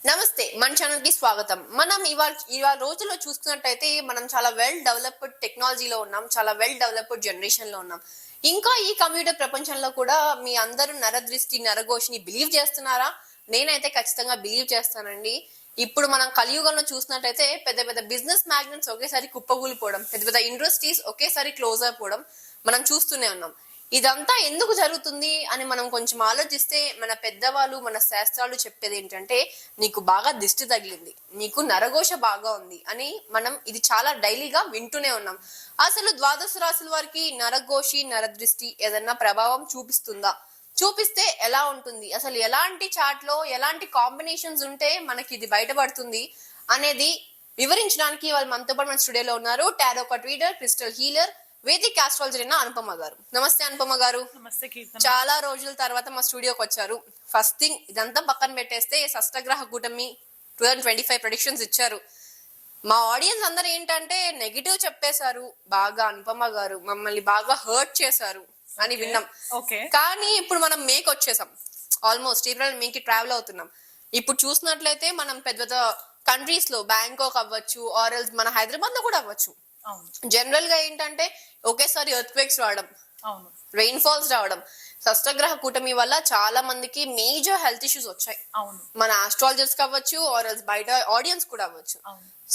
నమస్తే, మన ఛానల్ కి స్వాగతం. మనం ఇవాళ రోజుల్లో చూసుకున్నట్టయితే మనం చాలా వెల్ డెవలప్డ్ టెక్నాలజీలో ఉన్నాం, చాలా వెల్ డెవలప్డ్ జనరేషన్ లో ఉన్నాం. ఇంకా ఈ కంప్యూటర్ ప్రపంచంలో కూడా మీ అందరూ నరదృష్టి నరఘోషని బిలీవ్ చేస్తున్నారా? నేనైతే ఖచ్చితంగా బిలీవ్ చేస్తానండి. ఇప్పుడు మనం కలియుగంలో చూసినట్టయితే పెద్ద పెద్ద బిజినెస్ మ్యాగ్నెట్స్ ఒకేసారి కుప్పకూలిపోవడం, పెద్ద పెద్ద ఇండస్ట్రీస్ ఒకేసారి క్లోజ్ అయిపోవడం మనం చూస్తూనే ఉన్నాం. ఇదంతా ఎందుకు జరుగుతుంది అని మనం కొంచెం ఆలోచిస్తే మన పెద్దవాళ్ళు మన శాస్త్రాలు చెప్పేది ఏంటంటే, నీకు బాగా దిష్టి తగిలింది, నీకు నరఘోష బాగా ఉంది అని మనం ఇది చాలా డైలీగా వింటూనే ఉన్నాం. అసలు ద్వాదశ రాశుల వారికి నరఘోషి నరదృష్టి ఏదన్నా ప్రభావం చూపిస్తుందా? చూపిస్తే ఎలా ఉంటుంది? అసలు ఎలాంటి చాట్ లో ఎలాంటి కాంబినేషన్స్ ఉంటే మనకి ఇది బయటపడుతుంది అనేది వివరించడానికి వాళ్ళు మనతో పాటు మన స్టూడియోలో ఉన్నారు. Tarot card reader, crystal healer, Vedic astrologer అయిన అనుపమ గారు. నమస్తే అనుపమ గారు. నమస్తే కీర్తన. చాలా రోజుల తర్వాత మా స్టూడియోకి వచ్చారు. ఫస్ట్ థింగ్ ఇదంతా పక్కన పెట్టేస్తే షష్టగ్రహ కూటమి 2025 ప్రెడిక్షన్స్ ఇచ్చారు. మా ఆడియన్స్ అందరు ఏంటంటే నెగిటివ్ చెప్పేశారు బాగా. అనుపమ గారు మమ్మల్ని బాగా హర్ట్ చేశారు అని విన్నాం. కానీ ఇప్పుడు మనం మేక్ వచ్చేసాం, ఆల్మోస్ట్ ఏప్రిల్ మేకి ట్రావెల్ అవుతున్నాం. ఇప్పుడు చూసినట్లయితే మనం పెద్ద పెద్ద కంట్రీస్ లో బ్యాంకాక్ అవ్వచ్చు, ఆర్ఎల్స్ మన హైదరాబాద్ లో కూడా అవ్వచ్చు. జనరల్ గా ఏంటంటే ఒకేసారి ఎర్త్ క్వేక్స్ రావడం, రెయిన్ ఫాల్స్ రావడం, షష్టగ్రహ కూటమి వల్ల చాలా మందికి మేజర్ హెల్త్ ఇష్యూస్ వచ్చాయి. మన ఆస్ట్రాలజర్స్ కావచ్చు, ఆర్ఎల్స్ బయట ఆడియన్స్ కూడా అవ్వచ్చు.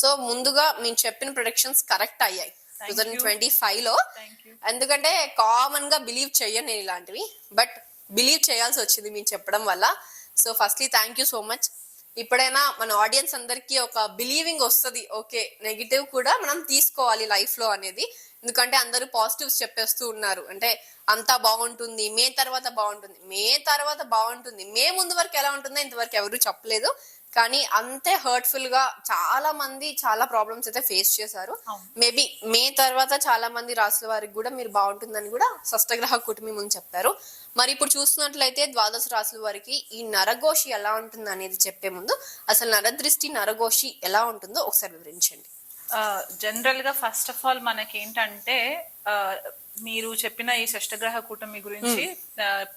సో ముందుగా మేము చెప్పిన ప్రొడిక్షన్స్ కరెక్ట్ అయ్యాయి 2025 లో. ఎందుకంటే కామన్ గా బిలీవ్ చెయ్యను నేను ఇలాంటివి, బట్ బిలీవ్ చేయాల్సి వచ్చింది మీరు చెప్పడం వల్ల. So firstly thank you so much. ఇప్పుడైనా మన ఆడియన్స్ అందరికి ఒక బిలీవింగ్ వస్తుంది, ఓకే నెగిటివ్ కూడా మనం తీసుకోవాలి లైఫ్ లో అనేది. ఎందుకంటే అందరూ పాజిటివ్స్ చెప్పేస్తూ ఉన్నారు, అంటే అంతా బాగుంటుంది, మే తర్వాత బాగుంటుంది, మే తర్వాత బాగుంటుంది, మే ముందు వరకు ఎలా ఉంటుందో ఇంతవరకు ఎవరు చెప్పలేదు. కానీ అంతే హర్ట్ఫుల్ గా చాలా మంది చాలా ప్రాబ్లమ్స్ అయితే ఫేస్ చేశారు. మేబీ మే తర్వాత చాలా మంది రాసుల వారికి కూడా మీరు బాగుంటుందని కూడా షష్టగ్రహ కూటమి ముందు చెప్పారు. మరి ఇప్పుడు చూస్తున్నట్లయితే ద్వాదశ రాశుల వారికి ఈ నరఘోషి ఎలా ఉంటుంది అనేది చెప్పే ముందు అసలు నరదృష్టి నరఘోషి ఎలా ఉంటుందో ఒకసారి వివరించండి. జనరల్ గా ఫస్ట్ ఆఫ్ ఆల్ మనకి ఏంటంటే, మీరు చెప్పిన ఈ షష్టగ్రహ కూటమి గురించి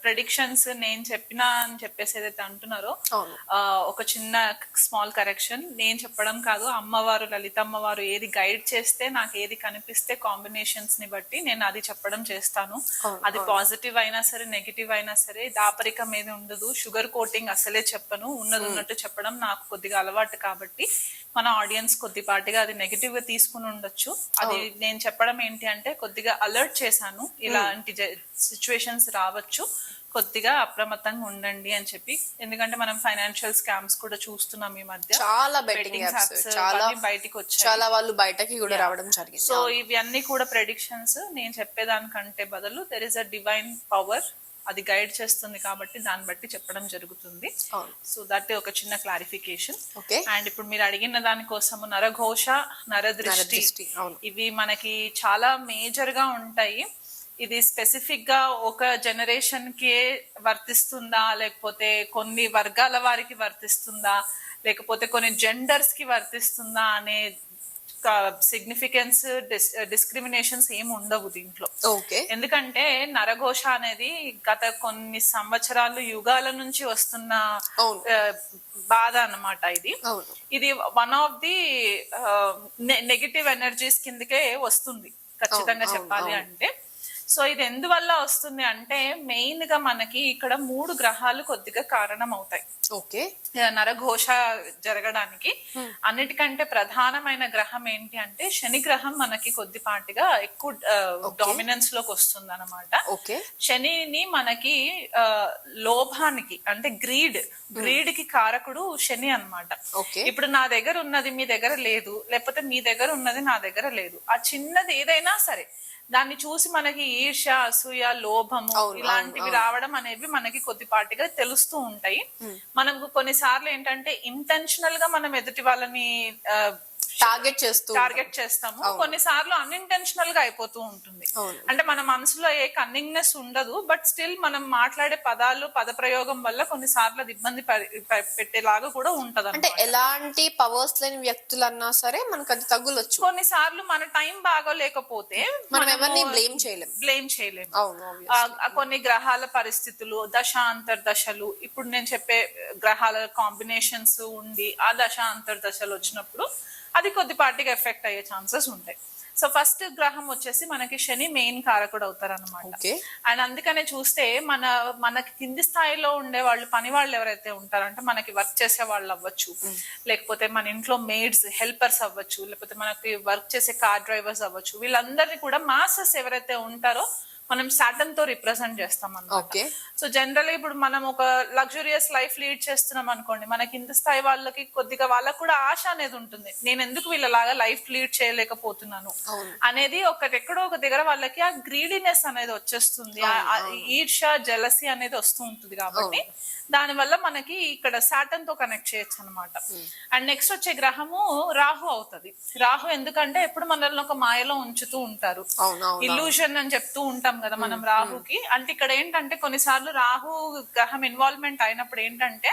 ప్రెడిక్షన్స్ నేను చెప్పినా అని చెప్పేసి ఏదైతే అంటున్నారో, ఒక చిన్న స్మాల్ కరెక్షన్. నేను చెప్పడం కాదు, అమ్మవారు లలిత అమ్మవారు ఏది గైడ్ చేస్తే నాకు ఏది కనిపిస్తే కాంబినేషన్స్ ని బట్టి నేను అది చెప్పడం చేస్తాను. అది పాజిటివ్ అయినా సరే నెగిటివ్ అయినా సరే దాపరికం ఏది ఉండదు. షుగర్ కోటింగ్ అసలే చెప్పను, ఉన్నది ఉన్నట్టు చెప్పడం నాకు కొద్దిగా అలవాటు కాబట్టి మన ఆడియన్స్ కొద్దిపాటిగా అది నెగిటివ్ గా తీసుకుని ఉండొచ్చు. అది నేను చెప్పడం ఏంటి అంటే, కొద్దిగా అలర్ట్ చేశాను, ఇలాంటి సిచ్యువేషన్స్ రావచ్చు, కొద్దిగా అప్రమత్తంగా ఉండండి అని చెప్పి. ఎందుకంటే మనం ఫైనాన్షియల్ స్కామ్స్ కూడా చూస్తున్నాం ఈ మధ్య. చాలా బెట్టింగ్ యాప్స్ చాలా బయటికి వచ్చాయి, చాలా వాళ్ళు బయటకి కూడా రావడం జరిగింది. సో ఇవన్నీ కూడా ప్రెడిక్షన్స్. నేను చెప్పేదానికంటే బదులు there is a divine power, అది గైడ్ చేస్తుంది కాబట్టి దాన్ని బట్టి చెప్పడం జరుగుతుంది. సో దట్ ఒక చిన్న క్లారిఫికేషన్. అండ్ ఇప్పుడు మీరు అడిగిన దానికోసం నరఘోష నరదృష్టి ఇవి మనకి చాలా మేజర్ గా ఉంటాయి. ఇది స్పెసిఫిక్ గా ఒక జనరేషన్ కి వర్తిస్తుందా, లేకపోతే కొన్ని వర్గాల వారికి వర్తిస్తుందా, లేకపోతే కొన్ని జెండర్స్ కి వర్తిస్తుందా అనే సిగ్నిఫికెన్స్ డిస్క్రిమినేషన్స్ ఏమి ఉండవు దీంట్లో. ఎందుకంటే నరఘోష అనేది గత కొన్ని సంవత్సరాలు యుగాల నుంచి వస్తున్న బాధ అన్నమాట. ఇది one of the negative energies కిందకే వస్తుంది ఖచ్చితంగా చెప్పాలి అంటే. సో ఇది ఎందువల్ల వస్తుంది అంటే, మెయిన్ గా మనకి ఇక్కడ 3 గ్రహాలు కొద్దిగా కారణం అవుతాయి నరఘోష జరగడానికి. అన్నిటికంటే ప్రధానమైన గ్రహం ఏంటి అంటే శని గ్రహం మనకి కొద్దిపాటిగా ఎక్కువ డామినెన్స్ లోకి వస్తుంది అనమాట. శనిని మనకి లోభానికి అంటే గ్రీడ్ కి కారకుడు శని అన్నమాట. ఇప్పుడు నా దగ్గర ఉన్నది మీ దగ్గర లేదు, లేకపోతే మీ దగ్గర ఉన్నది నా దగ్గర లేదు, ఆ చిన్నది ఏదైనా సరే దాన్ని చూసి మనకి ఈర్ష్య, అసూయ, లోభము ఇలాంటివి రావడం అనేవి మనకి కొద్దిపాటిగా తెలుస్తూ ఉంటాయి. మనకు కొన్నిసార్లు ఏంటంటే ఇంటెన్షనల్ గా మనం ఎదుటి వాళ్ళని టార్గెట్ చేస్తాము. కొన్నిసార్లు అన్ఇంటెన్షనల్ గా అయిపోతూ ఉంటుంది. అంటే మన మనసులో ఏ కన్నింగ్నెస్ ఉండదు, బట్ స్టిల్ మనం మాట్లాడే పదాలు పద ప్రయోగం వల్ల కొన్నిసార్లు అది ఇబ్బంది పెట్టేలాగా కూడా ఉంటది. అంటే ఎలాంటి పవర్స్ లేని వ్యక్తులు అన్నా సరే మనకు అది తగులొచ్చు. కొన్నిసార్లు మన టైం బాగోలేకపోతే మనం ఎవరిని బ్లేమ్ చేయలేము. కొన్ని గ్రహాల పరిస్థితులు, దశలు, ఇప్పుడు నేను చెప్పే గ్రహాల కాంబినేషన్స్ ఉండి ఆ దశలు వచ్చినప్పుడు అది కొద్దిపాటిగా ఎఫెక్ట్ అయ్యే ఛాన్సెస్ ఉంటాయి. సో ఫస్ట్ గ్రహం వచ్చేసి మనకి శని మెయిన్ కారకుడు అవుతారు అనమాట. అండ్ అందుకనే చూస్తే మనకి కింది స్థాయిలో ఉండే వాళ్ళు, పని వాళ్ళు ఎవరైతే ఉంటారో, అంటే మనకి వర్క్ చేసే వాళ్ళు అవ్వచ్చు, లేకపోతే మన ఇంట్లో మేడ్స్ హెల్పర్స్ అవ్వచ్చు, లేకపోతే మనకి వర్క్ చేసే కార్ డ్రైవర్స్ అవ్వచ్చు, వీళ్ళందరినీ కూడా మాసెస్ ఎవరైతే ఉంటారో మనం సాటర్న్ తో రిప్రజెంట్ చేస్తాం అన్నమాట. సో జనరల్ ఇప్పుడు మనం ఒక లగ్జూరియస్ లైఫ్ లీడ్ చేస్తున్నాం అనుకోండి, మన కింద స్థాయి వాళ్ళకి కొద్దిగా వాళ్ళకు కూడా ఆశ అనేది ఉంటుంది, నేను ఎందుకు వీళ్ళలాగా లైఫ్ లీడ్ చేయలేకపోతున్నాను అనేది ఎక్కడో ఒక దగ్గర వాళ్ళకి ఆ గ్రీడీనెస్ అనేది వచ్చేస్తుంది, ఈర్ష జలసి అనేది వస్తూ ఉంటుంది. కాబట్టి దాని వల్ల మనకి ఇక్కడ సాటర్న్ తో కనెక్ట్ చేయొచ్చు అనమాట. అండ్ నెక్స్ట్ వచ్చే గ్రహము రాహు అవుతుంది. రాహు ఎందుకంటే ఎప్పుడు మనల్ని ఒక మాయలో ఉంచుతూ ఉంటారు, ఇల్యూషన్ అని చెప్తూ ఉంటాం కదా మనం రాహుకి. అంటే ఇక్కడ ఏంటంటే కొన్నిసార్లు రాహు గ్రహం ఇన్వాల్వ్మెంట్ అయినప్పుడు ఏంటంటే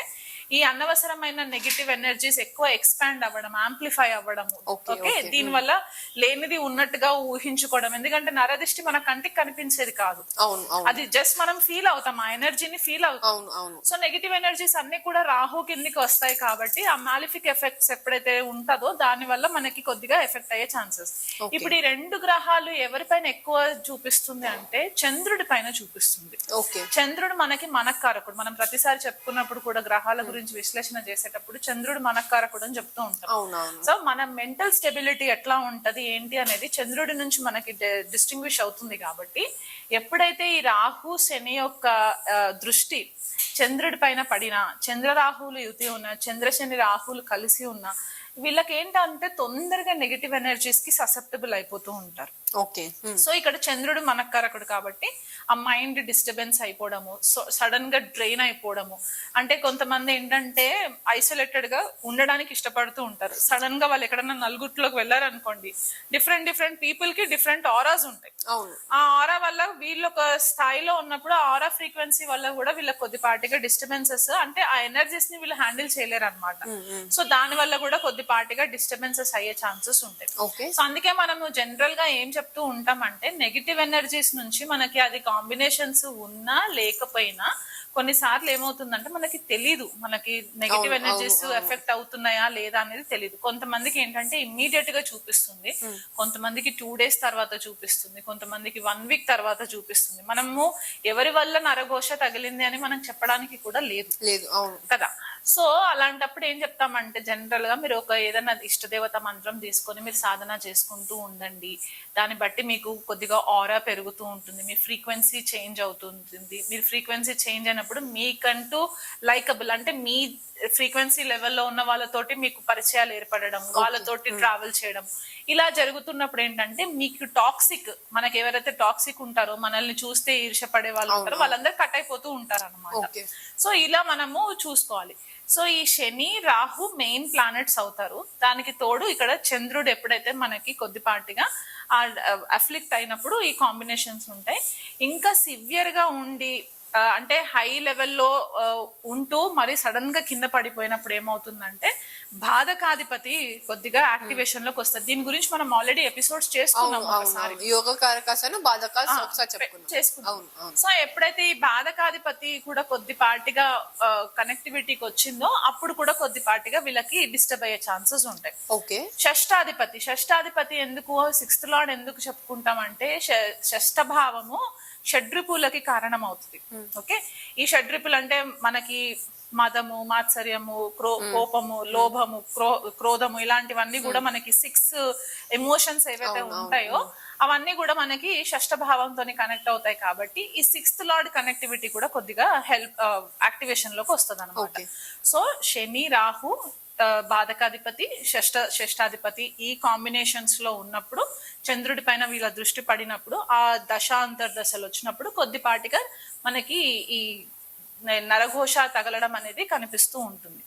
ఈ అనవసరమైన నెగిటివ్ ఎనర్జీస్ ఎక్కువ ఎక్స్పాండ్ అవ్వడం, ఆంప్లిఫై అవ్వడము. ఓకే, దీని వల్ల లేనిది ఉన్నట్టుగా ఊహించుకోవడం. ఎందుకంటే నరదిష్టి మన కంటికి కనిపించేది కాదు, అది జస్ట్ మనం ఫీల్ అవుతాం, ఆ ఎనర్జీని ఫీల్ అవుతాం. సో నెగిటివ్ ఎనర్జీస్ అన్ని కూడా రాహు కిందికి వస్తాయి. కాబట్టి ఆ మాలిఫిక్ ఎఫెక్ట్స్ ఎప్పుడైతే ఉంటుందో దాని వల్ల మనకి కొద్దిగా ఎఫెక్ట్ అయ్యే ఛాన్సెస్. ఇప్పుడు ఈ రెండు గ్రహాలు ఎవరిపైన ఎక్కువ చూపిస్తుంది అంటే చంద్రుడి పైన చూపిస్తుంది. చంద్రుడు మనకి మనకారకుడు. మనం ప్రతిసారి చెప్పుకున్నప్పుడు కూడా గ్రహాల గురించి విశ్లేషణ చేసేటప్పుడు చంద్రుడు మనకారకుడు అని చెప్తూ ఉంటాం. సో మన మెంటల్ స్టెబిలిటీ ఎట్లా ఉంటది ఏంటి అనేది చంద్రుడి నుంచి మనకి డిస్టింగ్విష్ అవుతుంది. కాబట్టి ఎప్పుడైతే ఈ రాహు శని యొక్క దృష్టి చంద్రుడి పైన పడినా, చంద్ర రాహువులు యుతి ఉన్నా, చంద్ర శని రాహువులు కలిసి ఉన్నా, వీళ్ళకి ఏంటంటే తొందరగా నెగిటివ్ ఎనర్జీస్ కి ససెప్టబుల్ అయిపోతూ ఉంటారు. సో ఇక్కడ చంద్రుడు మనకారకుడు కాబట్టి ఆ మైండ్ డిస్టర్బెన్స్ అయిపోవడము, సడన్ గా డ్రైన్ అయిపోవడము. అంటే కొంతమంది ఏంటంటే ఐసోలేటెడ్ గా ఉండడానికి ఇష్టపడుతూ ఉంటారు. సడన్ గా వాళ్ళు ఎక్కడన్నా నలుగుట్లోకి వెళ్ళారనుకోండి, డిఫరెంట్ పీపుల్ కి డిఫరెంట్ ఆరాస్ ఉంటాయి. ఆ ఆరా వల్ల వీళ్ళు ఒక స్థాయిలో ఉన్నప్పుడు ఆ ఆరా ఫ్రీక్వెన్సీ వల్ల కూడా వీళ్ళకి కొద్దిపాటిగా డిస్టర్బెన్సెస్, అంటే ఆ ఎనర్జీస్ ని వీళ్ళు హ్యాండిల్ చేయలేరు అనమాట. సో దాని వల్ల కూడా కొద్దిపాటిగా డిస్టర్బెన్సెస్ అయ్యే ఛాన్సెస్ ఉంటాయి. సో అందుకే మనము జనరల్ గా ఏం చెప్తూ ఉంటామంటే నెగిటివ్ ఎనర్జీస్ నుంచి మనకి అది కాంబినేషన్స్ ఉన్నా లేకపోయినా కొన్నిసార్లు ఏమవుతుందంటే మనకి తెలీదు, మనకి నెగిటివ్ ఎనర్జీస్ ఎఫెక్ట్ అవుతున్నాయా లేదా అనేది తెలీదు. కొంతమందికి ఏంటంటే ఇమ్మీడియట్ గా చూపిస్తుంది, కొంతమందికి 2 days తర్వాత చూపిస్తుంది, కొంతమందికి 1 week తర్వాత చూపిస్తుంది. మనము ఎవరి వల్ల నరఘోష తగిలింది అని మనం చెప్పడానికి కూడా లేదు కదా. సో అలాంటప్పుడు ఏం చెప్తామంటే జనరల్ గా మీరు ఒక ఏదైనా ఇష్టదేవత మంత్రం తీసుకొని మీరు సాధన చేసుకుంటూ ఉండండి. దాన్ని బట్టి మీకు కొద్దిగా ఆరా పెరుగుతూ ఉంటుంది, మీ ఫ్రీక్వెన్సీ చేంజ్ అవుతుంటుంది. మీరు ఫ్రీక్వెన్సీ చేంజ్ అయినప్పుడు మీకంటూ లైకబుల్, అంటే మీ ఫ్రీక్వెన్సీ లెవెల్లో ఉన్న వాళ్ళతోటి మీకు పరిచయాలు ఏర్పడడం, వాళ్ళతోటి ట్రావెల్ చేయడం, ఇలా జరుగుతున్నప్పుడు ఏంటంటే మీకు టాక్సిక్, మనకి ఎవరైతే టాక్సిక్ ఉంటారో, మనల్ని చూస్తే ఈర్షపడే వాళ్ళు ఉంటారో, వాళ్ళందరూ కట్ అయిపోతూ ఉంటారు అనమాట. సో ఇలా మనము చూసుకోవాలి. సో ఈ శని రాహు మెయిన్ ప్లానెట్స్ అవుతారు. దానికి తోడు ఇక్కడ చంద్రుడు ఎప్పుడైతే మనకి కొద్దిపాటిగా అఫ్లిక్ట్ అయినప్పుడు ఈ కాంబినేషన్స్ ఉంటాయి. ఇంకా సివియర్ గా ఉండి అంటే హై లెవెల్లో ఉంటూ మరి సడన్ గా కింద పడిపోయినప్పుడు ఏమవుతుందంటే బాధకాధిపతి కొద్దిగా యాక్టివేషన్ లోకి వస్తుంది. దీని గురించి మనం ఆల్రెడీ ఎపిసోడ్స్ చేసుకున్నాం ఒకసారి, చేసుకున్నాం. సో ఎప్పుడైతే ఈ బాధకాధిపతి కూడా కొద్దిపాటిగా కనెక్టివిటీకి వచ్చిందో అప్పుడు కూడా కొద్దిపాటిగా వీళ్ళకి డిస్టర్బ్ అయ్యే ఛాన్సెస్ ఉంటాయి. షష్టాధిపతి ఎందుకు 6th లార్డ్ ఎందుకు చెప్పుకుంటామంటే షష్ఠ భావము షడ్రిపులకి కారణం అవుతుంది. ఓకే, ఈ షడ్రిపులు అంటే మనకి మదము, మాత్సర్యము, కోపము, లోభము, క్రోధము, ఇలాంటివన్నీ కూడా మనకి 6 ఎమోషన్స్ ఏవైతే ఉంటాయో అవన్నీ కూడా మనకి షష్ఠ భావంతో కనెక్ట్ అవుతాయి. కాబట్టి ఈ 6th లార్డ్ కనెక్టివిటీ కూడా కొద్దిగా యాక్టివేషన్ లోకి వస్తుంది అనమాట. సో శని రాహు బాధకాధిపతి షష్టాధిపతి ఈ కాంబినేషన్స్ లో ఉన్నప్పుడు, చంద్రుడి పైన వీళ్ళ దృష్టి పడినప్పుడు, ఆ దశలు వచ్చినప్పుడు కొద్దిపాటిగా మనకి ఈ నరఘోష తగలడం అనేది కనిపిస్తూ ఉంటుంది.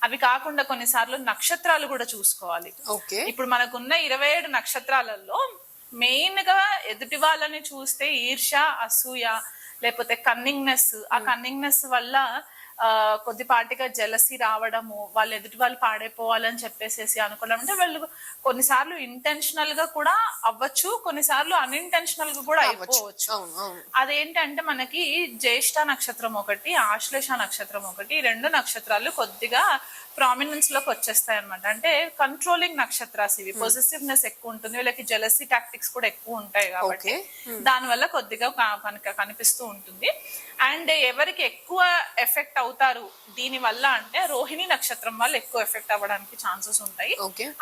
అవి కాకుండా కొన్నిసార్లు నక్షత్రాలు కూడా చూసుకోవాలి. ఓకే. ఇప్పుడు మనకున్న 27 నక్షత్రాలలో మెయిన్ గా ఎదుటి వాళ్ళని చూస్తే ఈర్ష్య, అసూయ, లేకపోతే కన్నింగ్నెస్, ఆ కన్నింగ్నెస్ వల్ల కొద్దిపాటిగా జెలసీ రావడము, వాళ్ళు ఎదుటి వాళ్ళు పాడైపోవాలని చెప్పేసి అనుకోవడం, అంటే వాళ్ళు కొన్నిసార్లు ఇంటెన్షనల్ గా కూడా అవ్వచ్చు, కొన్నిసార్లు అన్ఇంటెన్షనల్ గా కూడా అయిపోవచ్చు. అదేంటంటే మనకి జ్యేష్ఠ నక్షత్రం ఒకటి, ఆశ్లేష నక్షత్రం ఒకటి, 2 నక్షత్రాలు కొద్దిగా ప్రామినెన్స్ లోకి వచ్చేస్తాయి అనమాట. అంటే కంట్రోలింగ్ నక్షత్రాస్ ఇవి, పొజిటివ్నెస్ ఎక్కువ ఉంటుంది, వీళ్ళకి జెలసీ టాక్టిక్స్ కూడా ఎక్కువ ఉంటాయి కాబట్టి దాని వల్ల కొద్దిగా కనిపిస్తూ ఉంటుంది. అండ్ ఎవరికి ఎక్కువ ఎఫెక్ట్ అవుతారు దీని వల్ల అంటే రోహిణి నక్షత్రం వాళ్ళు ఎక్కువ ఎఫెక్ట్ అవ్వడానికి ఛాన్సెస్ ఉంటాయి,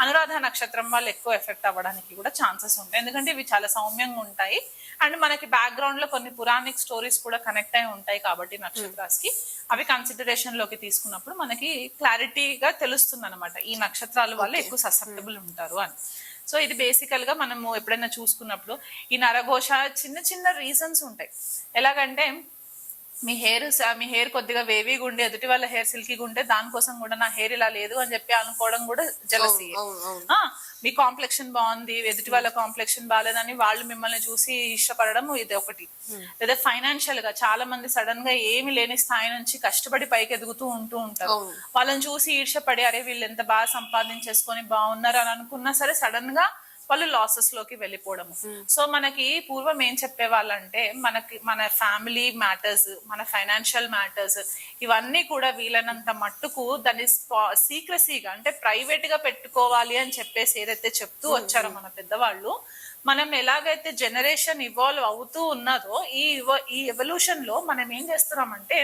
అనురాధ నక్షత్రం వాళ్ళు ఎక్కువ ఎఫెక్ట్ అవ్వడానికి కూడా ఛాన్సెస్ ఉంటాయి. ఎందుకంటే ఇవి చాలా సౌమ్యంగా ఉంటాయి అండ్ మనకి బ్యాక్గ్రౌండ్ లో కొన్ని పురాణిక్ స్టోరీస్ కూడా కనెక్ట్ అయి ఉంటాయి కాబట్టి నక్షత్రాస్ కి అవి కన్సిడరేషన్ లోకి తీసుకున్నప్పుడు మనకి క్లారిటీగా తెలుస్తుంది అనమాట ఈ నక్షత్రాల వల్ల ఎక్కువ ససెప్టబుల్ ఉంటారు అని. సో ఇది బేసికల్ గా మనము ఎప్పుడైనా చూసుకున్నప్పుడు ఈ నరఘోష చిన్న చిన్న రీజన్స్ ఉంటాయి. ఎలాగంటే మీ హెయిర్ కొద్దిగా వేవీగా ఉండి ఎదుటి వాళ్ళ హెయిర్ సిల్కీగా ఉంటే దానికోసం కూడా నా హెయిర్ ఇలా లేదు అని చెప్పి అనుకోవడం కూడా జెలసీ. మీ కాంప్లెక్షన్ బాగుంది, ఎదుటి వాళ్ళ కాంప్లెక్షన్ బాగాలేదని వాళ్ళు మిమ్మల్ని చూసి ఇష్టపడడం ఇది ఒకటి. లేదా ఫైనాన్షియల్ గా చాలా మంది సడన్ గా ఏమి లేని స్థాయి నుంచి కష్టపడి పైకి ఎదుగుతూ ఉంటారు, వాళ్ళని చూసి ఈర్షపడి అరే వీళ్ళు ఎంత బాగా సంపాదించేసుకొని బాగున్నారు అని అనుకున్నా సరే సడన్ గా వాళ్ళు లాసెస్ లోకి వెళ్ళిపోవడము. సో మనకి పూర్వం ఏం చెప్పేవాళ్ళంటే మన ఫ్యామిలీ మ్యాటర్స్, మన ఫైనాన్షియల్ మ్యాటర్స్ ఇవన్నీ కూడా వీలైనంత మట్టుకు దాన్ని సీక్రసీగా అంటే ప్రైవేట్ గా పెట్టుకోవాలి అని చెప్పేసి ఏదైతే చెప్తూ వచ్చారో మన పెద్దవాళ్ళు, మనం ఎలాగైతే జనరేషన్ ఇవాల్వ్ అవుతూ ఉన్నదో ఈ ఎవల్యూషన్ లో మనం ఏం చేస్తున్నామంటే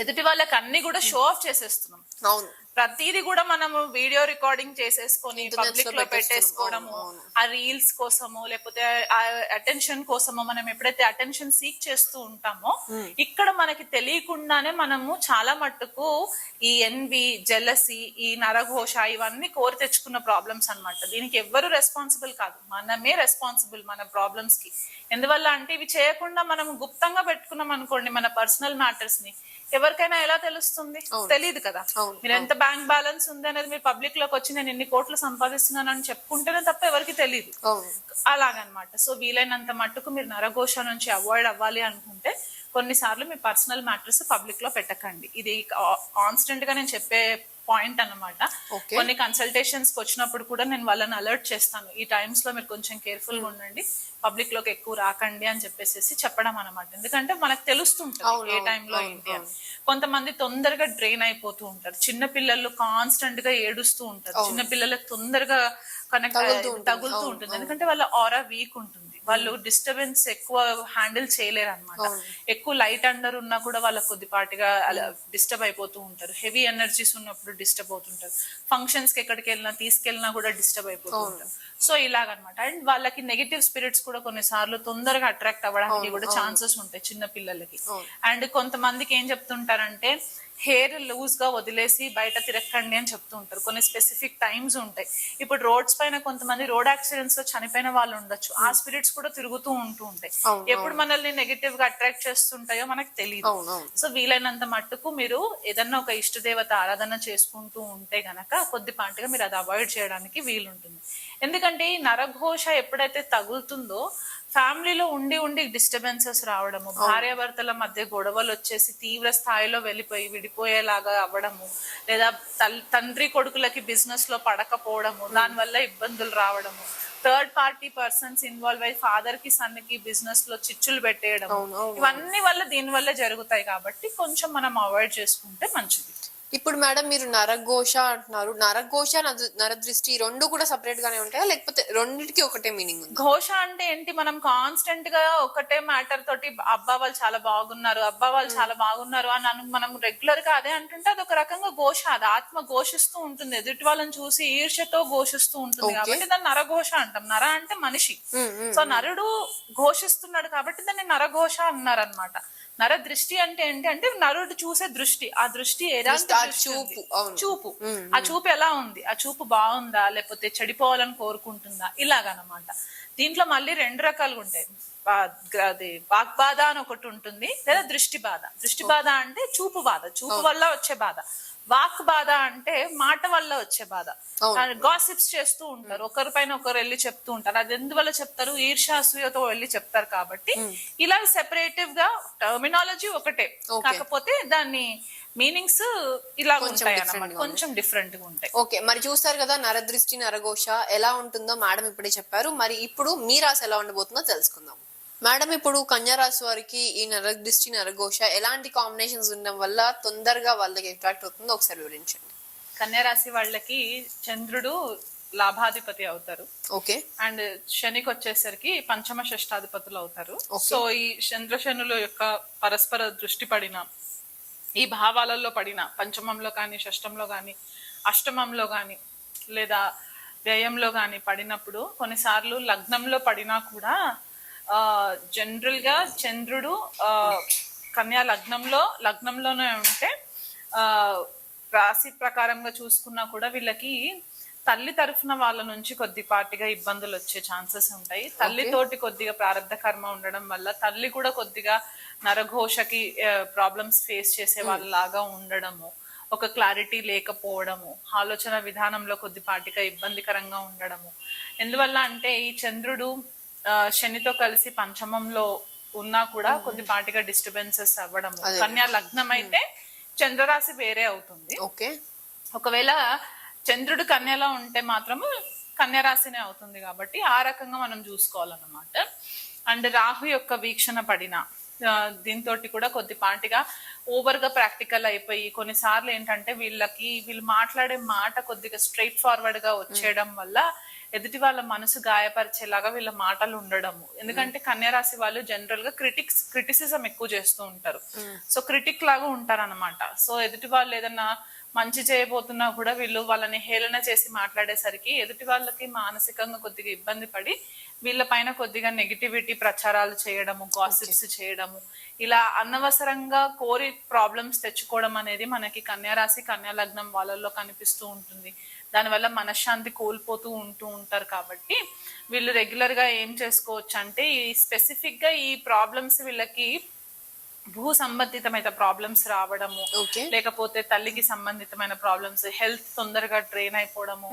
ఎదుటి వాళ్ళకి అన్ని కూడా షో ఆఫ్ చేసేస్తున్నాం. అవును, ప్రతిదీ కూడా మనము వీడియో రికార్డింగ్ చేసేసుకొని పబ్లిక్ లో పెట్టేసుకోవడము, ఆ రీల్స్ కోసము లేకపోతే ఆ అటెన్షన్ కోసము మనం ఎప్పుడైతే అటెన్షన్ సీక్ చేస్తూ ఉంటామో ఇక్కడ మనకి తెలియకుండానే మనము చాలా మట్టుకు ఈ ఎన్వి, జెలసీ, ఈ నరఘోష ఇవన్నీ కోరి తెచ్చుకున్న ప్రాబ్లమ్స్ అన్నమాట. దీనికి ఎవ్వరు రెస్పాన్సిబుల్ కాదు, మనమే రెస్పాన్సిబుల్ మన ప్రాబ్లమ్స్ కి. ఎందువల్ల అంటే ఇవి చేయకుండా మనం గుప్తంగా పెట్టుకున్నాం అనుకోండి మన పర్సనల్ మ్యాటర్స్ ని, ఎవరికైనా ఎలా తెలుస్తుంది? తెలియదు కదా. మీరు ఎంత బ్యాంక్ బ్యాలెన్స్ ఉంది అనేది మీరు పబ్లిక్ లోకి వచ్చి నేను ఇన్ని కోట్లు సంపాదిస్తున్నాను అని చెప్పుకుంటేనే తప్ప ఎవరికి తెలియదు. అలాగనమాట. సో వీలైనంత మట్టుకు మీరు నరఘోష నుంచి అవాయిడ్ అవ్వాలి అనుకుంటే కొన్నిసార్లు మీ పర్సనల్ మ్యాటర్స్ పబ్లిక్ లో పెట్టకండి. ఇది కాన్స్టెంట్ గా నేను చెప్పే పాయింట్ అన్నమాట. కొన్ని కన్సల్టేషన్స్ కి వచ్చినప్పుడు కూడా నేను వాళ్ళని అలర్ట్ చేస్తాను, ఈ టైమ్స్ లో మీరు కొంచెం కేర్ఫుల్ గా ఉండండి, పబ్లిక్ లోకి ఎక్కువ రాకండి అని చెప్పేసి చెప్పడం అనమాట. ఎందుకంటే మనకు తెలుస్తుంటది ఏ టైంలో ఏంటి అని. కొంతమంది తొందరగా డ్రైన్ అయిపోతూ ఉంటారు, చిన్న పిల్లలు కాన్స్టెంట్ గా ఏడుస్తూ ఉంటారు, చిన్న పిల్లలకు తొందరగా తగులుతూ ఉంటుంది, ఎందుకంటే వాళ్ళ ఆరా వీక్ ఉంటుంది, వాళ్ళు డిస్టర్బెన్స్ ఎక్కువ హ్యాండిల్ చేయలేరు అనమాట. ఎక్కువ లైట్ అండర్ ఉన్నా కూడా వాళ్ళకి కొద్దిపాటిగా డిస్టర్బ్ అయిపోతూ ఉంటారు, హెవీ ఎనర్జీస్ ఉన్నప్పుడు డిస్టర్బ్ అవుతుంటారు, ఫంక్షన్స్ కి ఎక్కడికి వెళ్ళినా తీసుకెళ్ళినా కూడా డిస్టర్బ్ అయిపోతూ ఉంటారు. సో ఇలాగనమాట. అండ్ వాళ్ళకి నెగటివ్ స్పిరిట్స్ కూడా కొన్నిసార్లు తొందరగా అట్రాక్ట్ అవ్వడానికి కూడా ఛాన్సెస్ ఉంటాయి చిన్న పిల్లలకి. అండ్ కొంతమందికి ఏం చెప్తుంటారంటే హెయిర్ లూజ్ గా వదిలేసి బయట తిరగండి అని చెప్తూ ఉంటారు. కొన్ని స్పెసిఫిక్ టైమ్స్ ఉంటాయి. ఇప్పుడు రోడ్స్ పైన కొంతమంది రోడ్ యాక్సిడెంట్స్ లో చనిపోయిన వాళ్ళు ఉండొచ్చు, ఆ స్పిరిట్స్ కూడా తిరుగుతూ ఉంటాయి. ఎప్పుడు మనల్ని నెగటివ్ గా అట్రాక్ట్ చేస్తుంటాయో మనకు తెలియదు. సో వీలైనంత మట్టుకు మీరు ఏదన్నా ఒక ఇష్ట దేవత ఆరాధన చేసుకుంటూ ఉంటే గనక కొద్దిపాటిగా మీరు అది అవాయిడ్ చేయడానికి వీలుంటుంది. ఎందుకంటే ఈ నరఘోష ఎప్పుడైతే తగులుతుందో ఫ్యామిలీలో ఉండి డిస్టర్బెన్సెస్ రావడము, భార్యాభర్తల మధ్య గొడవలు వచ్చేసి తీవ్ర స్థాయిలో వెళ్ళిపోయి విడిపోయేలాగా అవ్వడము, లేదా తండ్రి కొడుకులకి బిజినెస్ లో పడకపోవడము, దానివల్ల ఇబ్బందులు రావడము, థర్డ్ పార్టీ పర్సన్స్ ఇన్వాల్వ్ అయ్యి ఫాదర్ కి సన్ కి బిజినెస్ లో చిచ్చులు పెట్టేయడం, ఇవన్నీ వల్ల దీని వల్ల జరుగుతాయి. కాబట్టి కొంచెం మనం అవాయిడ్ చేసుకుంటే మంచిది. ఇప్పుడు మేడం మీరు నరఘోష అంటున్నారు, నరఘోష, నరదృష్టి రెండు కూడా సపరేట్ గానే ఉంటాయా లేకపోతే రెండింటికి ఒకటే మీనింగ్ ఉంది? ఘోష అంటే ఏంటి, మనం కాన్స్టెంట్ గా ఒకటే మ్యాటర్ తోటి అబ్బా వాళ్ళు చాలా బాగున్నారు, అబ్బా వాళ్ళు చాలా బాగున్నారు అని మనం రెగ్యులర్ గా అదే అంటుంటే అదొక రకంగా ఘోష, అది ఆత్మ ఘోషిస్తూ ఉంటుంది, ఎదుటి వాళ్ళని చూసి ఈర్ష్యతో ఘోషిస్తూ ఉంటుంది కాబట్టి దాన్ని నరఘోష అంటాం. నర అంటే మనిషి, సో నరుడు ఘోషిస్తున్నాడు కాబట్టి దాన్ని నరఘోష అన్నారు అనమాట. నరదృష్టి అంటే ఏంటి అంటే నరుడు చూసే దృష్టి, ఆ దృష్టి చూపు, ఆ చూపు ఎలా ఉంది, ఆ చూపు బాగుందా లేకపోతే చెడిపోవాలని కోరుకుంటుందా, ఇలాగనమాట. దీంట్లో మళ్ళీ 2 రకాలుగా ఉంటాయి. అది వాగ్బాధ అని ఒకటి ఉంటుంది, లేదా దృష్టి బాధ. దృష్టి బాధ అంటే చూపు బాధ, చూపు వల్ల వచ్చే బాధ. వాక్ బాధ అంటే మాట వల్ల వచ్చే బాధ. గాసిప్స్ చేస్తూ ఉంటారు, ఒకరి పైన ఒకరు వెళ్ళి చెప్తూ ఉంటారు. అది ఎందువల్ల చెప్తారు? ఈర్ష్యాసూయతో వెళ్ళి చెప్తారు కాబట్టి. ఇలా సెపరేటివ్ గా టర్మినాలజీ ఒకటే, కాకపోతే దాన్ని మీనింగ్స్ ఇలా ఉంటాయి అన్నమాట, కొంచెం డిఫరెంట్ గా ఉంటాయి. ఓకే, మరి చూస్తారు కదా నరదృష్టి నరఘోష ఎలా ఉంటుందో మేడం ఇప్పుడే చెప్పారు. మరి ఇప్పుడు మీ రాశి ఎలా ఉండబోతుందో తెలుసుకుందాం. మేడం, ఇప్పుడు కన్యా రాశి వారికి ఈ నరదృష్టి నరఘోష ఎలాంటి కాంబినేషన్స్ ఉండడం వల్ల తొందరగా వాళ్ళకి అట్రాక్ట్ అవుతుందో ఒకసారి వివరించండి. కన్యా రాశి వాళ్ళకి చంద్రుడు లాభాధిపతి అవుతారు. ఓకే. అండ్ శనికి వచ్చేసరికి పంచమ షష్టాధిపతులు అవుతారు. సో ఈ చంద్రశనుల యొక్క పరస్పర దృష్టి పడిన, ఈ భావాలలో పడిన, పంచమంలో కానీ షష్టంలో కానీ అష్టమంలో కానీ లేదా వ్యయంలో కానీ పడినప్పుడు, కొన్నిసార్లు లగ్నంలో పడినా కూడా జనరల్ గా చంద్రుడు కన్యా లగ్నంలోనే ఉంటే రాశి ప్రకారంగా చూసుకున్నా కూడా వీళ్ళకి తల్లి తరఫున వాళ్ళ నుంచి కొద్దిపాటిగా ఇబ్బందులు వచ్చే ఛాన్సెస్ ఉంటాయి. తల్లితోటి కొద్దిగా ప్రారంధ కర్మ ఉండడం వల్ల తల్లి కూడా కొద్దిగా నరఘోషకి ప్రాబ్లమ్స్ ఫేస్ చేసే వాళ్ళలాగా ఉండడము, ఒక క్లారిటీ లేకపోవడము, ఆలోచన విధానంలో కొద్దిపాటిగా ఇబ్బందికరంగా ఉండడము. ఎందువల్ల అంటే ఈ చంద్రుడు శనితో కలిసి పంచమంలో ఉన్నా కూడా కొద్దిపాటిగా డిస్టర్బెన్సెస్ అవ్వడము. కన్యా లగ్నం అయితే చంద్రరాశి వేరే అవుతుంది. ఓకే. ఒకవేళ చంద్రుడు కన్యలో ఉంటే మాత్రము కన్యరాశినే అవుతుంది. కాబట్టి ఆ రకంగా మనం చూసుకోవాలన్నమాట. అండ్ రాహు యొక్క వీక్షణ పడిన దీంతో కూడా కొద్దిపాటిగా ఓవర్ గా ప్రాక్టికల్ అయిపోయి, కొన్నిసార్లు ఏంటంటే వీళ్ళు మాట్లాడే మాట కొద్దిగా స్ట్రైట్ ఫార్వర్డ్ గా వచ్చేయడం వల్ల ఎదుటి వాళ్ళ మనసు గాయపరిచేలాగా వీళ్ళ మాటలు ఉండడము. ఎందుకంటే కన్యా రాశి వాళ్ళు జనరల్ గా క్రిటిసిజం ఎక్కువ చేస్తూ ఉంటారు. సో క్రిటిక్ లాగా ఉంటారు అనమాట. సో ఎదుటి వాళ్ళు ఏదన్నా మంచి చేయబోతున్నా కూడా వీళ్ళు వాళ్ళని హేళన చేసి మాట్లాడేసరికి ఎదుటి వాళ్ళకి మానసికంగా కొద్దిగా ఇబ్బంది పడి వీళ్ళ పైన కొద్దిగా నెగిటివిటీ ప్రచారాలు చేయడము, గాసిప్స్ చేయడము, ఇలా అనవసరంగా కోరి ప్రాబ్లమ్స్ తెచ్చుకోవడం అనేది మనకి కన్యా రాశి కన్యా లగ్నం వాళ్ళల్లో కనిపిస్తూ ఉంటుంది. దానివల్ల మనశ్శాంతి కోల్పోతూ ఉంటారు. కాబట్టి వీళ్ళు రెగ్యులర్ గా ఏం చేసుకోవచ్చు అంటే, ఈ స్పెసిఫిక్ గా ఈ ప్రాబ్లమ్స్ వీళ్ళకి భూ సంబంధితమైన ప్రాబ్లమ్స్ రావడము, లేకపోతే తల్లికి సంబంధితమైన ప్రాబ్లమ్స్, హెల్త్ తొందరగా డ్రైన్ అయిపోవడము,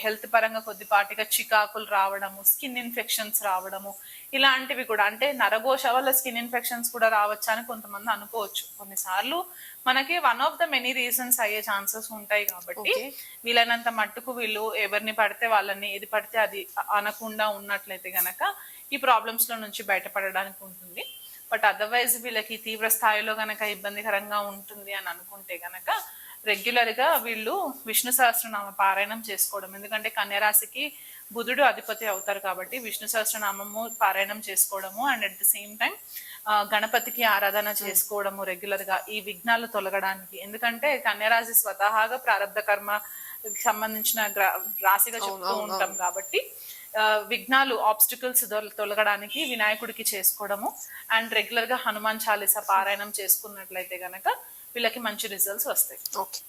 హెల్త్ పరంగా కొద్దిపాటిగా చికాకులు రావడము, స్కిన్ ఇన్ఫెక్షన్స్ రావడము, ఇలాంటివి కూడా. అంటే నరఘోష వల్ల స్కిన్ ఇన్ఫెక్షన్స్ కూడా రావచ్చు అని కొంతమంది అనుకోవచ్చు. కొన్నిసార్లు మనకి one of the many reasons అయ్యే ఛాన్సెస్ ఉంటాయి. కాబట్టి వీలైనంత మట్టుకు వీళ్ళు ఎవరిని పడితే వాళ్ళని, ఏది పడితే అది అనకుండా ఉన్నట్లయితే గనక ఈ ప్రాబ్లమ్స్ లో నుంచి బయటపడడానికి ఉంటుంది. బట్ అదర్వైజ్ వీళ్ళకి తీవ్ర స్థాయిలో గనక ఇబ్బందికరంగా ఉంటుంది అని అనుకుంటే గనక రెగ్యులర్ గా వీళ్ళు విష్ణు సహస్రనామ పారాయణం చేసుకోవడం. ఎందుకంటే కన్యరాశికి బుధుడు అధిపతి అవుతారు కాబట్టి విష్ణు సహస్రనామము పారాయణం చేసుకోవడము, and at the same time గణపతికి ఆరాధన చేసుకోవడము రెగ్యులర్ గా, ఈ విఘ్నాలు తొలగడానికి. ఎందుకంటే కన్యరాశి స్వతహాగా ప్రారంధ కర్మ సంబంధించిన రాశిగా చెప్తూ ఉంటాం కాబట్టి విఘ్నాలు, ఆబ్స్టికల్స్ తొలగడానికి వినాయకుడికి చేసుకోవడము, అండ్ రెగ్యులర్ గా హనుమాన్ చాలీసా పారాయణం చేసుకున్నట్లయితే గనక వీళ్ళకి మంచి రిజల్ట్స్ వస్తాయి. ఓకే.